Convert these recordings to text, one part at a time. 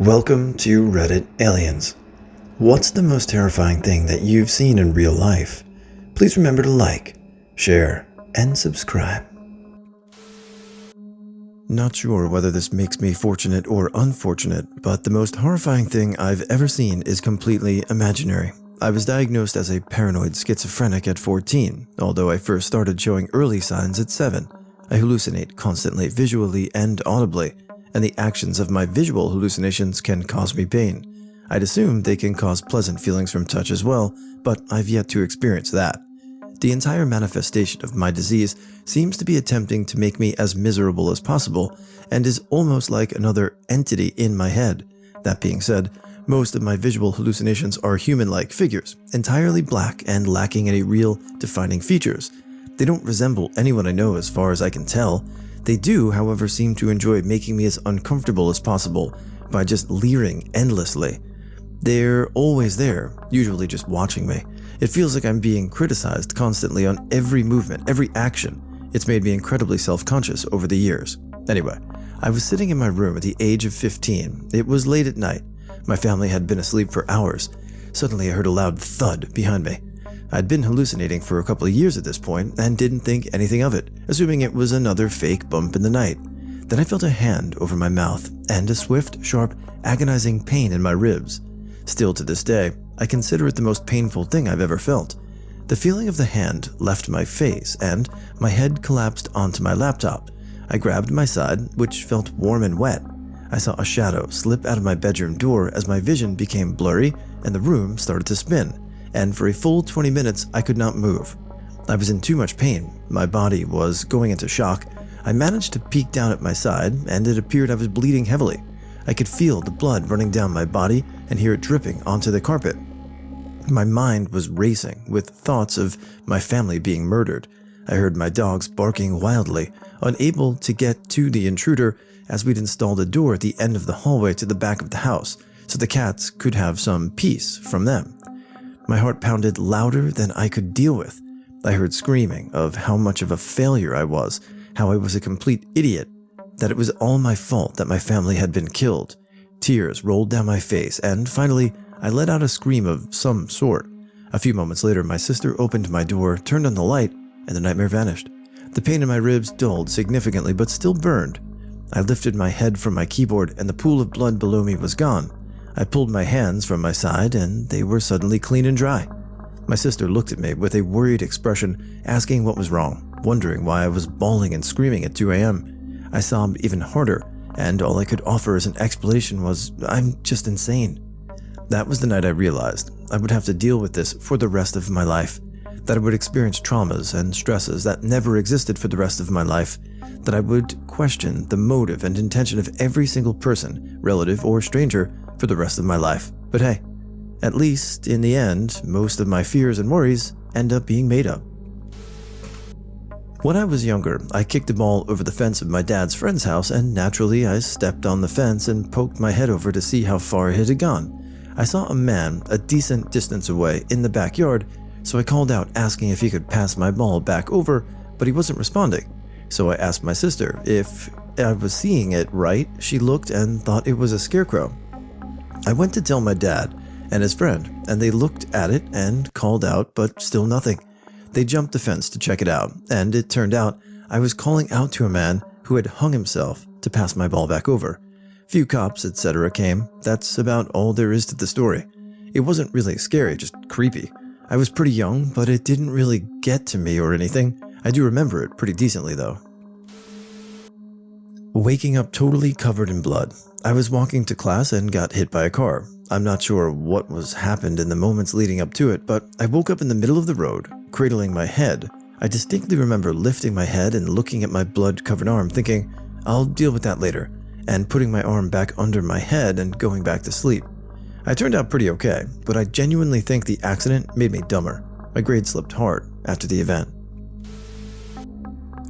Welcome to Reddit Aliens. What's the most terrifying thing that you've seen in real life? Please remember to like, share, and subscribe. Not sure whether this makes me fortunate or unfortunate, but the most horrifying thing I've ever seen is completely imaginary. I was diagnosed as a paranoid schizophrenic at 14, although I first started showing early signs at 7. I hallucinate constantly, visually and audibly, and the actions of my visual hallucinations can cause me pain. I'd assume they can cause pleasant feelings from touch as well, but I've yet to experience that. The entire manifestation of my disease seems to be attempting to make me as miserable as possible, and is almost like another entity in my head. That being said, most of my visual hallucinations are human-like figures, entirely black and lacking any real defining features. They don't resemble anyone I know as far as I can tell. They do, however, seem to enjoy making me as uncomfortable as possible by just leering endlessly. They're always there, usually just watching me. It feels like I'm being criticized constantly on every movement, every action. It's made me incredibly self-conscious over the years. Anyway, I was sitting in my room at the age of 15. It was late at night. My family had been asleep for hours. Suddenly I heard a loud thud behind me. I'd been hallucinating for a couple of years at this point and didn't think anything of it, assuming it was another fake bump in the night. Then I felt a hand over my mouth and a swift, sharp, agonizing pain in my ribs. Still to this day, I consider it the most painful thing I've ever felt. The feeling of the hand left my face and my head collapsed onto my laptop. I grabbed my side, which felt warm and wet. I saw a shadow slip out of my bedroom door as my vision became blurry and the room started to spin, and for a full 20 minutes I could not move. I was in too much pain. My body was going into shock. I managed to peek down at my side and it appeared I was bleeding heavily. I could feel the blood running down my body and hear it dripping onto the carpet. My mind was racing with thoughts of my family being murdered. I heard my dogs barking wildly, unable to get to the intruder as we'd installed a door at the end of the hallway to the back of the house so the cats could have some peace from them. My heart pounded louder than I could deal with. I heard screaming of how much of a failure I was, how I was a complete idiot, that it was all my fault that my family had been killed. Tears rolled down my face, and finally, I let out a scream of some sort. A few moments later, my sister opened my door, turned on the light, and the nightmare vanished. The pain in my ribs dulled significantly, but still burned. I lifted my head from my keyboard, and the pool of blood below me was gone. I pulled my hands from my side, and they were suddenly clean and dry. My sister looked at me with a worried expression, asking what was wrong, wondering why I was bawling and screaming at 2 a.m. I sobbed even harder, and all I could offer as an explanation was, "I'm just insane." That was the night I realized I would have to deal with this for the rest of my life, that I would experience traumas and stresses that never existed for the rest of my life, that I would question the motive and intention of every single person, relative or stranger, for the rest of my life. But hey, at least in the end, most of my fears and worries end up being made up. When I was younger, I kicked a ball over the fence of my dad's friend's house, and naturally I stepped on the fence and poked my head over to see how far it had gone. I saw a man a decent distance away in the backyard, so I called out asking if he could pass my ball back over, but he wasn't responding. So I asked my sister if I was seeing it right. She looked and thought it was a scarecrow. I went to tell my dad and his friend, and they looked at it and called out, but still nothing. They jumped the fence to check it out, and it turned out I was calling out to a man who had hung himself to pass my ball back over. Few cops, etc. came. That's about all there is to the story. It wasn't really scary, just creepy. I was pretty young, but it didn't really get to me or anything. I do remember it pretty decently though. Waking up totally covered in blood. I was walking to class and got hit by a car. I'm not sure what happened in the moments leading up to it, but I woke up in the middle of the road, cradling my head. I distinctly remember lifting my head and looking at my blood-covered arm, thinking, I'll deal with that later, and putting my arm back under my head and going back to sleep. I turned out pretty okay, but I genuinely think the accident made me dumber. My grade slipped hard after the event.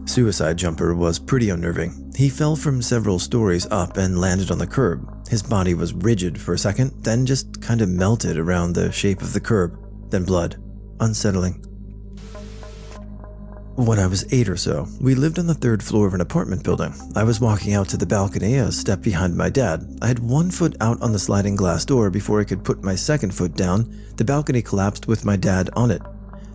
Suicide Jumper was pretty unnerving. He fell from several stories up and landed on the curb. His body was rigid for a second, then just kind of melted around the shape of the curb. Then blood. Unsettling. When I was 8 or so, we lived on the 3rd floor of an apartment building. I was walking out to the balcony, a step behind my dad. I had one foot out on the sliding glass door before I could put my second foot down. The balcony collapsed with my dad on it.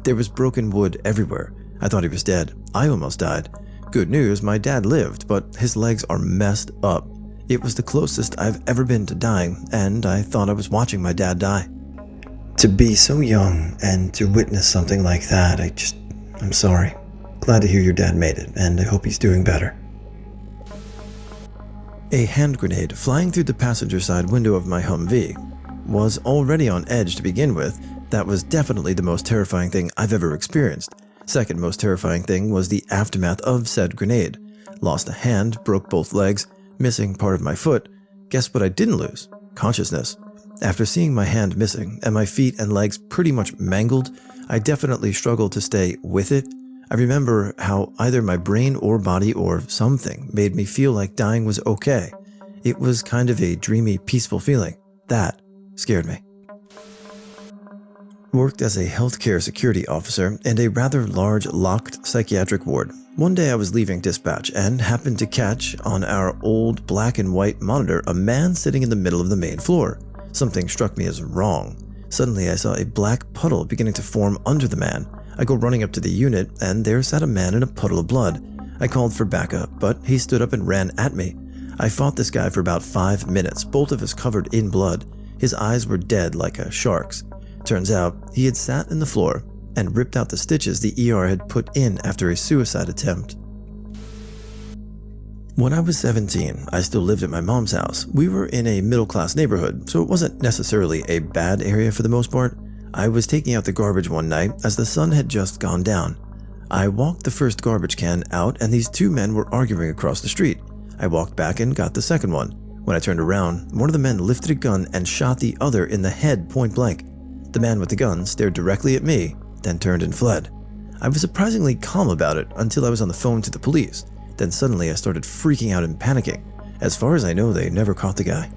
There was broken wood everywhere. I thought he was dead. I almost died. Good news, my dad lived, but his legs are messed up. It was the closest I've ever been to dying, and I thought I was watching my dad die. To be so young and to witness something like that, I'm sorry. Glad to hear your dad made it, and I hope he's doing better. A hand grenade flying through the passenger side window of my Humvee was already on edge to begin with. That was definitely the most terrifying thing I've ever experienced. Second most terrifying thing was the aftermath of said grenade. Lost a hand, broke both legs, missing part of my foot. Guess what I didn't lose? Consciousness. After seeing my hand missing and my feet and legs pretty much mangled, I definitely struggled to stay with it. I remember how either my brain or body or something made me feel like dying was okay. It was kind of a dreamy, peaceful feeling. That scared me. Worked as a healthcare security officer in a rather large locked psychiatric ward. One day I was leaving dispatch and happened to catch on our old black and white monitor a man sitting in the middle of the main floor. Something struck me as wrong. Suddenly I saw a black puddle beginning to form under the man. I go running up to the unit, and there sat a man in a puddle of blood. I called for backup, but he stood up and ran at me. I fought this guy for about 5 minutes, both of us covered in blood. His eyes were dead like a shark's. Turns out, he had sat in the floor and ripped out the stitches the ER had put in after a suicide attempt. When I was 17, I still lived at my mom's house. We were in a middle-class neighborhood, so it wasn't necessarily a bad area for the most part. I was taking out the garbage one night as the sun had just gone down. I walked the first garbage can out and these two men were arguing across the street. I walked back and got the second one. When I turned around, one of the men lifted a gun and shot the other in the head point blank. The man with the gun stared directly at me, then turned and fled. I was surprisingly calm about it until I was on the phone to the police. Then suddenly I started freaking out and panicking. As far as I know, they never caught the guy.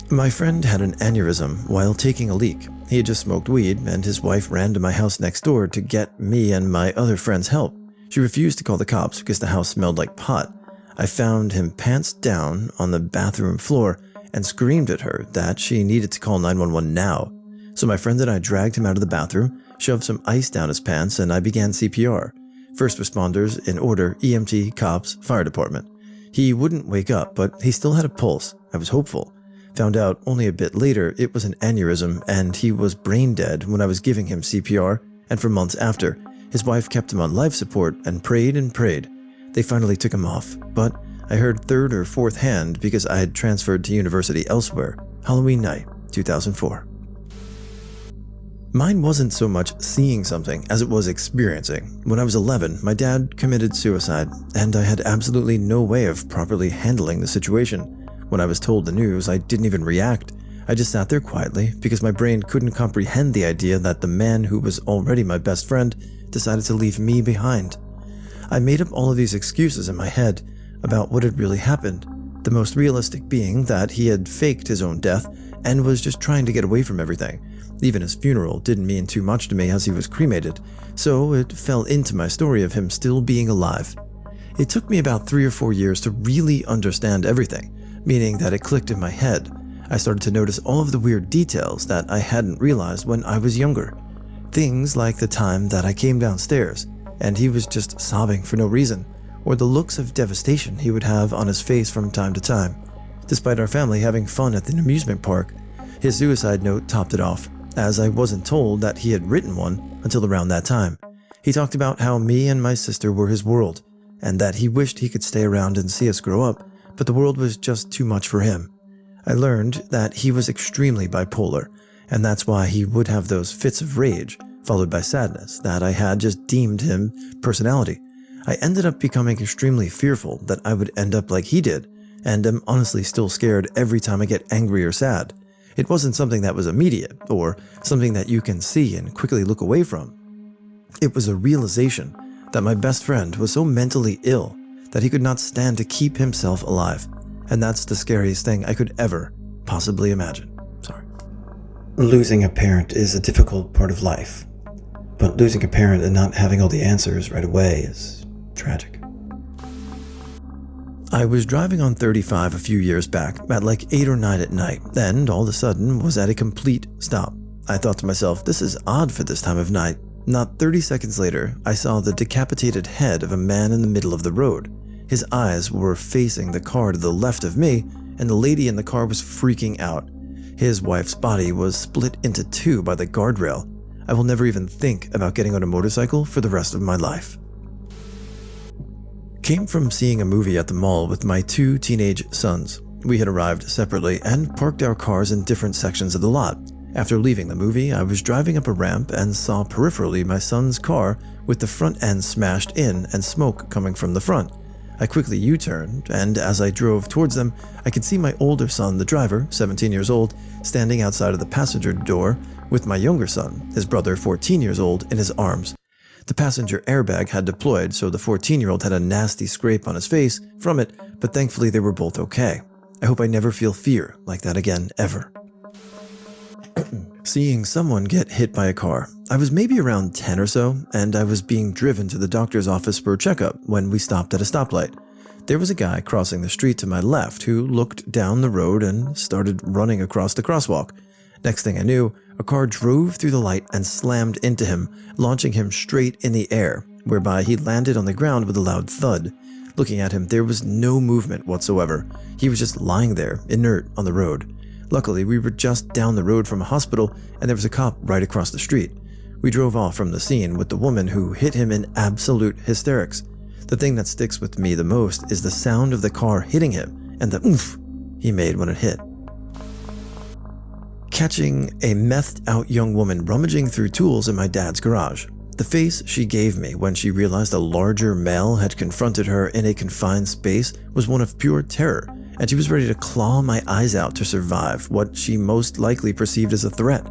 My friend had an aneurysm while taking a leak. He had just smoked weed, and his wife ran to my house next door to get me and my other friends help. She refused to call the cops because the house smelled like pot. I found him pants down on the bathroom floor and screamed at her that she needed to call 911 now. So my friend and I dragged him out of the bathroom, shoved some ice down his pants, and I began CPR. First responders in order: EMT, cops, fire department. He wouldn't wake up, but he still had a pulse. I was hopeful. Found out only a bit later it was an aneurysm and he was brain dead when I was giving him CPR, and for months after. His wife kept him on life support and prayed and prayed. They finally took him off, but I heard third or fourth hand because I had transferred to university elsewhere. Halloween night, 2004. Mine wasn't so much seeing something as it was experiencing. When I was 11, my dad committed suicide, and I had absolutely no way of properly handling the situation. When I was told the news, I didn't even react. I just sat there quietly because my brain couldn't comprehend the idea that the man who was already my best friend decided to leave me behind. I made up all of these excuses in my head about what had really happened, the most realistic being that he had faked his own death and was just trying to get away from everything. Even his funeral didn't mean too much to me as he was cremated, so it fell into my story of him still being alive. It took me about 3 or 4 years to really understand everything, meaning that it clicked in my head. I started to notice all of the weird details that I hadn't realized when I was younger. Things like the time that I came downstairs and he was just sobbing for no reason, or the looks of devastation he would have on his face from time to time. Despite our family having fun at the amusement park, his suicide note topped it off, as I wasn't told that he had written one until around that time. He talked about how me and my sister were his world, and that he wished he could stay around and see us grow up, but the world was just too much for him. I learned that he was extremely bipolar, and that's why he would have those fits of rage, followed by sadness, that I had just deemed him personality. I ended up becoming extremely fearful that I would end up like he did, and am honestly still scared every time I get angry or sad. It wasn't something that was immediate, or something that you can see and quickly look away from. It was a realization that my best friend was so mentally ill that he could not stand to keep himself alive, and that's the scariest thing I could ever possibly imagine. Sorry. Losing a parent is a difficult part of life. but losing a parent and not having all the answers right away is tragic. I was driving on 35 a few years back at like 8 or 9 at night, and all of a sudden was at a complete stop. I thought to myself, this is odd for this time of night. Not 30 seconds later, I saw the decapitated head of a man in the middle of the road. His eyes were facing the car to the left of me, and the lady in the car was freaking out. His wife's body was split into two by the guardrail. I will never even think about getting on a motorcycle for the rest of my life. Came from seeing a movie at the mall with my 2 teenage sons. We had arrived separately and parked our cars in different sections of the lot. After leaving the movie, I was driving up a ramp and saw peripherally my son's car with the front end smashed in and smoke coming from the front. I quickly U-turned, and as I drove towards them, I could see my older son, the driver, 17 years old, standing outside of the passenger door with my younger son, his brother, 14 years old, in his arms. The passenger airbag had deployed, so the 14-year-old had a nasty scrape on his face from it, but thankfully they were both okay. I hope I never feel fear like that again, ever. Seeing someone get hit by a car. I was maybe around 10 or so, and I was being driven to the doctor's office for a checkup when we stopped at a stoplight. There was a guy crossing the street to my left who looked down the road and started running across the crosswalk. Next thing I knew, a car drove through the light and slammed into him, launching him straight in the air, whereby he landed on the ground with a loud thud. Looking at him, there was no movement whatsoever. He was just lying there, inert on the road. Luckily, we were just down the road from a hospital, and there was a cop right across the street. We drove off from the scene with the woman who hit him in absolute hysterics. The thing that sticks with me the most is the sound of the car hitting him and the oomph he made when it hit. Catching a methed out young woman rummaging through tools in my dad's garage. The face she gave me when she realized a larger male had confronted her in a confined space was one of pure terror, and she was ready to claw my eyes out to survive what she most likely perceived as a threat.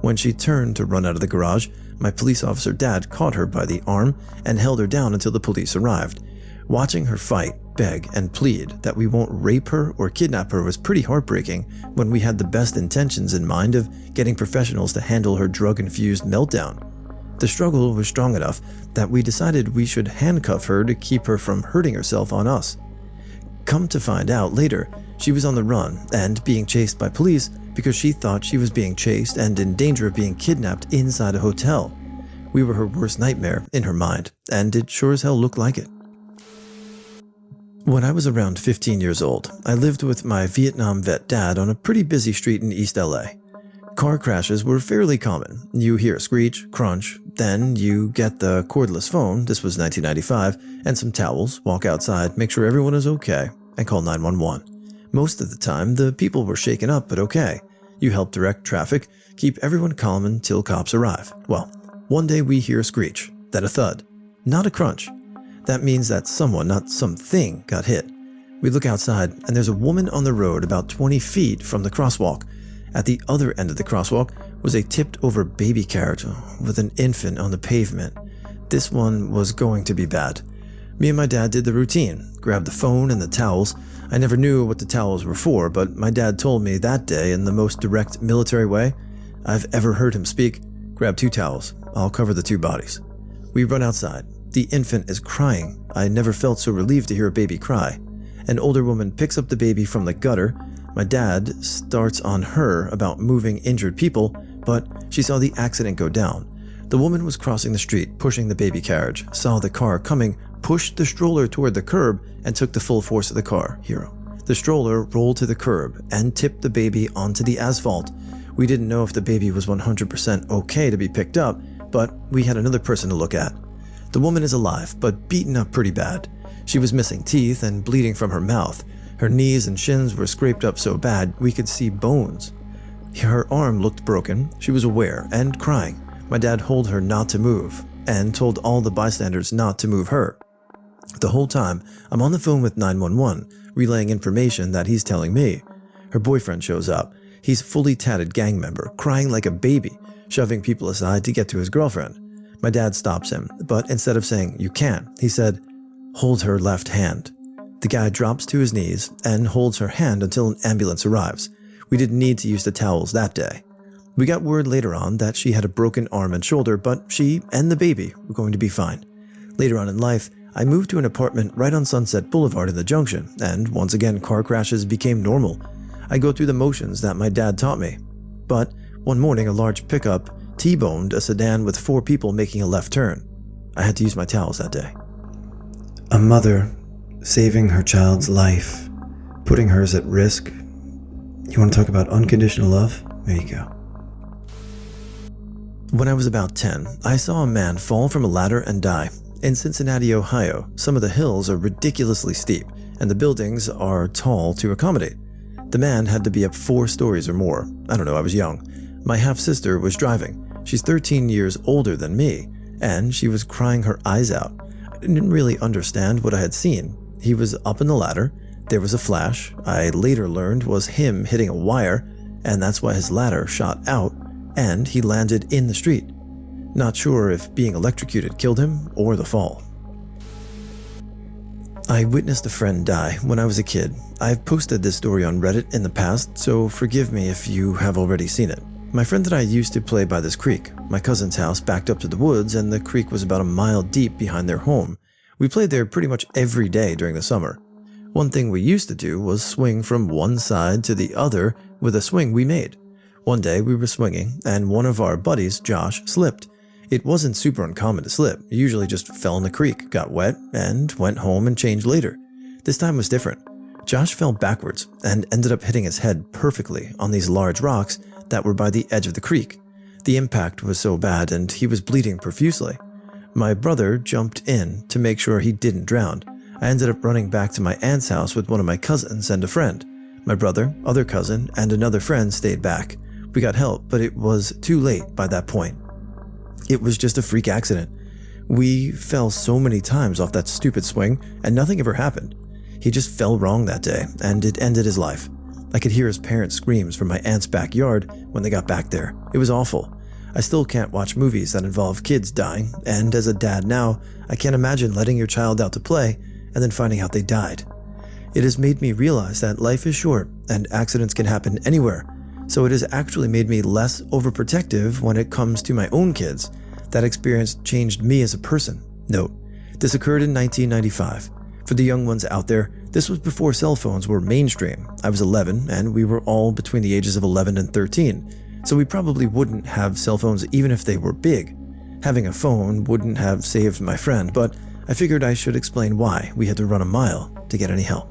When she turned to run out of the garage, my police officer dad caught her by the arm and held her down until the police arrived. Watching her fight, beg, and plead that we won't rape her or kidnap her was pretty heartbreaking when we had the best intentions in mind of getting professionals to handle her drug-infused meltdown. The struggle was strong enough that we decided we should handcuff her to keep her from hurting herself on us. Come to find out later, she was on the run and being chased by police because she thought she was being chased and in danger of being kidnapped inside a hotel. We were her worst nightmare in her mind, and it sure as hell looked like it. When I was around 15 years old, I lived with my Vietnam vet dad on a pretty busy street in East LA. Car crashes were fairly common. You hear a screech, crunch, then you get the cordless phone, this was 1995, and some towels, walk outside, make sure everyone is okay, and call 911. Most of the time, the people were shaken up but okay. You help direct traffic, keep everyone calm until cops arrive. Well, one day we hear a screech, then a thud, not a crunch. That means that someone, not something, got hit. We look outside, and there's a woman on the road about 20 feet from the crosswalk. At the other end of the crosswalk was a tipped-over baby carriage with an infant on the pavement. This one was going to be bad. Me and my dad did the routine, grabbed the phone and the towels. I never knew what the towels were for, but my dad told me that day in the most direct military way I've ever heard him speak, "Grab 2 towels, I'll cover the 2 bodies." We run outside. The infant is crying. I never felt so relieved to hear a baby cry. An older woman picks up the baby from the gutter. My dad starts on her about moving injured people, but she saw the accident go down. The woman was crossing the street, pushing the baby carriage, saw the car coming, pushed the stroller toward the curb, and took the full force of the car. Hero. The stroller rolled to the curb and tipped the baby onto the asphalt. We didn't know if the baby was 100% okay to be picked up, but we had another person to look at. The woman is alive, but beaten up pretty bad. She was missing teeth and bleeding from her mouth. Her knees and shins were scraped up so bad we could see bones. Her arm looked broken. She was aware and crying. My dad told her not to move and told all the bystanders not to move her. The whole time, I'm on the phone with 911, relaying information that he's telling me. Her boyfriend shows up. He's a fully tatted gang member, crying like a baby, shoving people aside to get to his girlfriend. My dad stops him, but instead of saying, "You can't," he said, "Hold her left hand." The guy drops to his knees and holds her hand until an ambulance arrives. We didn't need to use the towels that day. We got word later on that she had a broken arm and shoulder, but she and the baby were going to be fine. Later on in life, I moved to an apartment right on Sunset Boulevard in the Junction, and once again car crashes became normal. I go through the motions that my dad taught me. But one morning a large pickup T-boned a sedan with 4 people making a left turn. I had to use my towels that day. A mother saving her child's life, putting hers at risk. You want to talk about unconditional love? There you go. When I was about 10, I saw a man fall from a ladder and die. In Cincinnati, Ohio, some of the hills are ridiculously steep, and the buildings are tall to accommodate. The man had to be up 4 stories or more. I don't know, I was young. My half-sister was driving. She's 13 years older than me, and she was crying her eyes out. I didn't really understand what I had seen. He was up in the ladder. There was a flash. I later learned was him hitting a wire, and that's why his ladder shot out, and he landed in the street. Not sure if being electrocuted killed him or the fall. I witnessed a friend die when I was a kid. I've posted this story on Reddit in the past, so forgive me if you have already seen it. My friend and I used to play by this creek. My cousin's house backed up to the woods, and the creek was about a mile deep behind their home. We played there pretty much every day during the summer. One thing we used to do was swing from one side to the other with a swing we made. One day we were swinging, and one of our buddies, Josh, slipped. It wasn't super uncommon to slip. You usually just fell in the creek, got wet, and went home and changed later. This time was different. Josh fell backwards and ended up hitting his head perfectly on these large rocks that were by the edge of the creek. The impact was so bad, and he was bleeding profusely. My brother jumped in to make sure he didn't drown. I ended up running back to my aunt's house with one of my cousins and a friend. My brother, other cousin, and another friend stayed back. We got help, but it was too late by that point. It was just a freak accident. We fell so many times off that stupid swing, and nothing ever happened. He just fell wrong that day, and it ended his life. I could hear his parents' screams from my aunt's backyard when they got back there. It was awful. I still can't watch movies that involve kids dying, and as a dad now, I can't imagine letting your child out to play and then finding out they died. It has made me realize that life is short and accidents can happen anywhere, so it has actually made me less overprotective when it comes to my own kids. That experience changed me as a person. Note, this occurred in 1995. For the young ones out there, this was before cell phones were mainstream. I was 11, and we were all between the ages of 11 and 13, so we probably wouldn't have cell phones even if they were big. Having a phone wouldn't have saved my friend, but I figured I should explain why we had to run a mile to get any help.